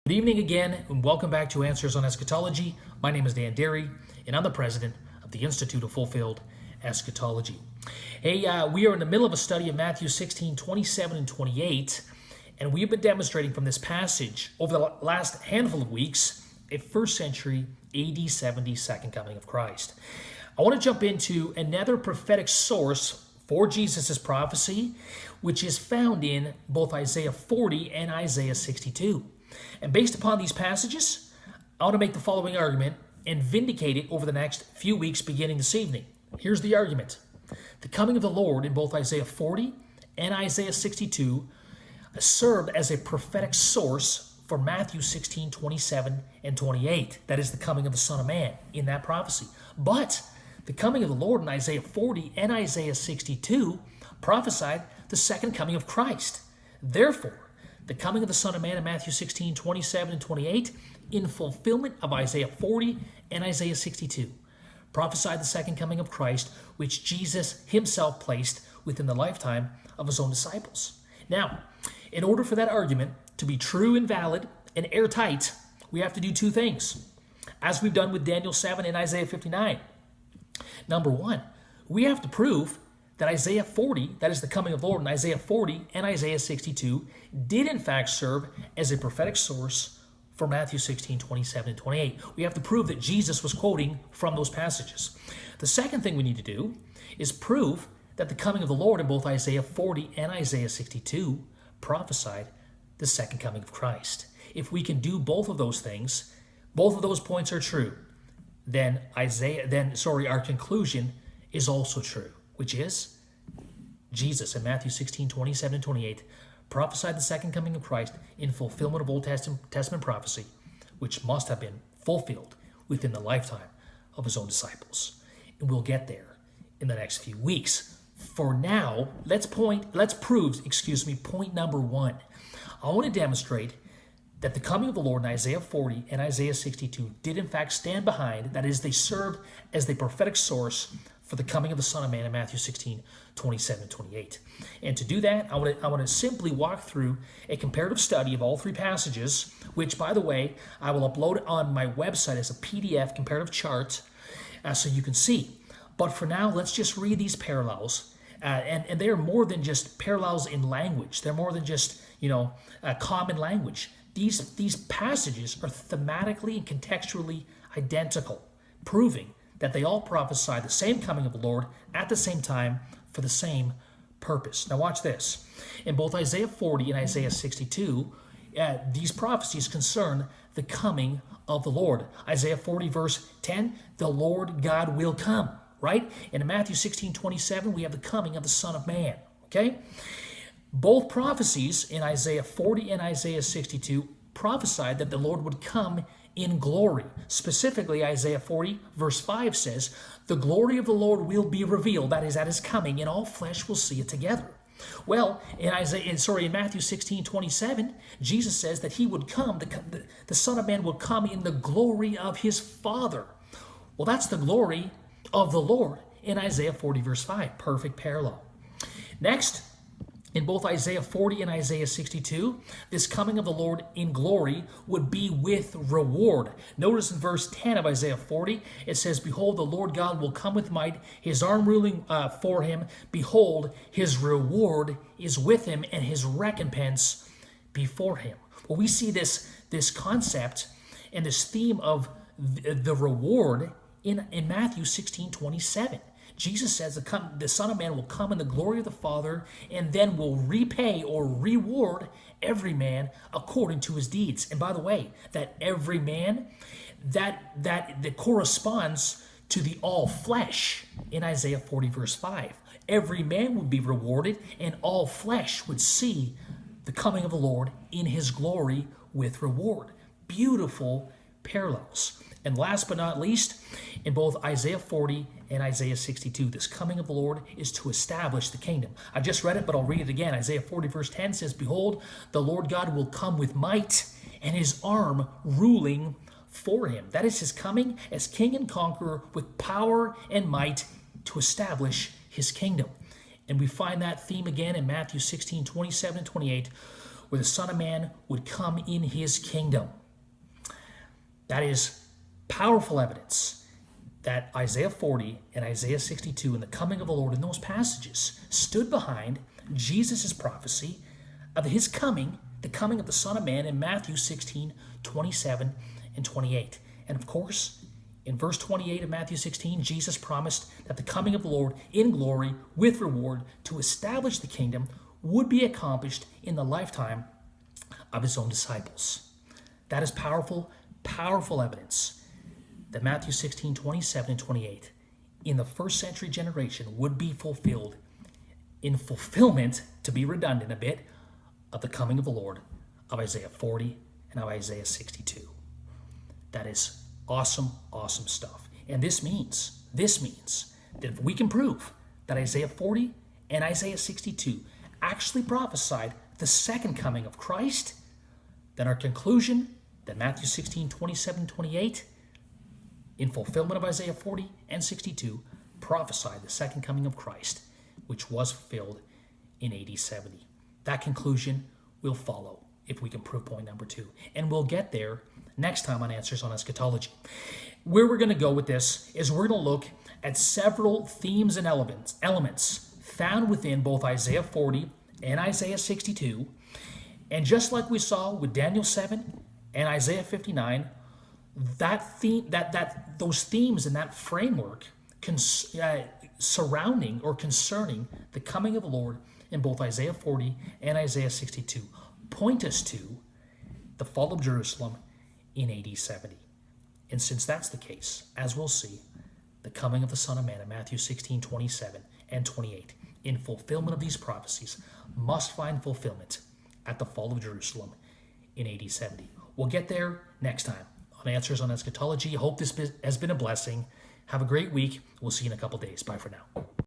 Good evening again, and welcome back to Answers on Eschatology. My name is Dan Derry, and I'm the president of the Institute of Fulfilled Eschatology. Hey, we are in the middle of a study of Matthew 16, 27, and 28, and we have been demonstrating from this passage over the last handful of weeks a first century AD70 second coming of Christ. I want to jump into another prophetic source for Jesus' prophecy, which is found in both Isaiah 40 and Isaiah 62. And based upon these passages, I want to make the following argument and vindicate it over the next few weeks beginning this evening. Here's the argument. The coming of the Lord in both Isaiah 40 and Isaiah 62 served as a prophetic source for Mathew 16, 27, and 28. That is the coming of the Son of Man in that prophecy. But the coming of the Lord in Isaiah 40 and Isaiah 62 prophesied the second coming of Christ. Therefore, the coming of the Son of Man in Matthew 16, 27, and 28 in fulfillment of Isaiah 40 and Isaiah 62 prophesied the second coming of Christ, which Jesus himself placed within the lifetime of his own disciples. Now, in order for that argument to be true and valid and airtight, we have to do two things, as we've done with Daniel 7 and Isaiah 59. Number one, we have to prove that Isaiah 40, that is the coming of the Lord in Isaiah 40 and Isaiah 62, did in fact serve as a prophetic source for Matthew 16, 27, and 28. We have to prove that Jesus was quoting from those passages. The second thing we need to do is prove that the coming of the Lord in both Isaiah 40 and Isaiah 62 prophesied the second coming of Christ. If we can do both of those things, both of those points are true, then our conclusion is also true, which is Jesus in Matthew 16, 27, and 28 prophesied the second coming of Christ in fulfillment of Old Testament prophecy, which must have been fulfilled within the lifetime of his own disciples. And we'll get there in the next few weeks. For now, let's prove point number one. I want to demonstrate that the coming of the Lord in Isaiah 40 and Isaiah 62 did in fact stand behind, that is, they served as the prophetic source for the coming of the Son of Man in Matthew 16, 27, and 28. And to do that, I want to simply walk through a comparative study of all three passages, which, by the way, I will upload on my website as a PDF comparative chart so you can see. But for now, let's just read these parallels. And they are more than just parallels in language. They're more than just, common language. These passages are thematically and contextually identical, proving that they all prophesy the same coming of the Lord at the same time for the same purpose. Now watch this. In both Isaiah 40 and Isaiah 62, these prophecies concern the coming of the Lord. Isaiah 40 verse 10, the Lord God will come, right? And in Matthew 16, 27, we have the coming of the Son of Man, okay? Both prophecies in Isaiah 40 and Isaiah 62 prophesied that the Lord would come in glory. Specifically, Isaiah 40 verse 5 says, the glory of the Lord will be revealed, that is, at his coming, and all flesh will see it together. Well, in Matthew 16, 27, Jesus says that he would come, the Son of Man would come in the glory of his Father. Well, that's the glory of the Lord in Isaiah 40 verse 5. Perfect parallel. Next, in both Isaiah 40 and Isaiah 62, this coming of the Lord in glory would be with reward. Notice in verse 10 of Isaiah 40, it says, behold, the Lord God will come with might, his arm ruling for him. Behold, his reward is with him, and his recompense before him. Well, we see this concept and this theme of the reward in Matthew 16, 27. Jesus says the Son of Man will come in the glory of the Father and then will repay or reward every man according to his deeds. And by the way, that every man, that corresponds to the all flesh in Isaiah 40 verse 5. Every man would be rewarded, and all flesh would see the coming of the Lord in his glory with reward. Beautiful parallels. And last but not least, in both Isaiah 40 and Isaiah 62, this coming of the Lord is to establish the kingdom. I just read it, but I'll read it again. Isaiah 40 verse 10 says, behold, the Lord God will come with might, and his arm ruling for him. That is his coming as king and conqueror with power and might to establish his kingdom. And we find that theme again in Matthew 16, 27 and 28, where the Son of Man would come in his kingdom. That is powerful evidence that Isaiah 40 and Isaiah 62 and the coming of the Lord in those passages stood behind Jesus' prophecy of his coming, the coming of the Son of Man in Matthew 16, 27 and 28. And of course, in verse 28 of Matthew 16, Jesus promised that the coming of the Lord in glory with reward to establish the kingdom would be accomplished in the lifetime of his own disciples. That is powerful, powerful evidence that Matthew 16, 27 and 28 in the first century generation would be fulfilled in fulfillment, to be redundant a bit, of the coming of the Lord of Isaiah 40 and of Isaiah 62. That is awesome, awesome stuff. And this means that if we can prove that Isaiah 40 and Isaiah 62 actually prophesied the second coming of Christ, then our conclusion that Matthew 16, 27, 28, in fulfillment of Isaiah 40 and 62, prophesied the second coming of Christ, which was fulfilled in AD 70. That conclusion will follow if we can prove point number 2. And we'll get there next time on Answers on Eschatology. Where we're going to go with this is we're going to look at several themes and elements found within both Isaiah 40 and Isaiah 62. And just like we saw with Daniel 7 and Isaiah 59, those themes and that framework surrounding or concerning the coming of the Lord in both Isaiah 40 and Isaiah 62 point us to the fall of Jerusalem in AD 70. And since that's the case, as we'll see, the coming of the Son of Man in Matthew 16, 27 and 28 in fulfillment of these prophecies must find fulfillment at the fall of Jerusalem in AD 70. We'll get there next time on Answers on Eschatology. I hope this has been a blessing. Have a great week. We'll see you in a couple days. Bye for now.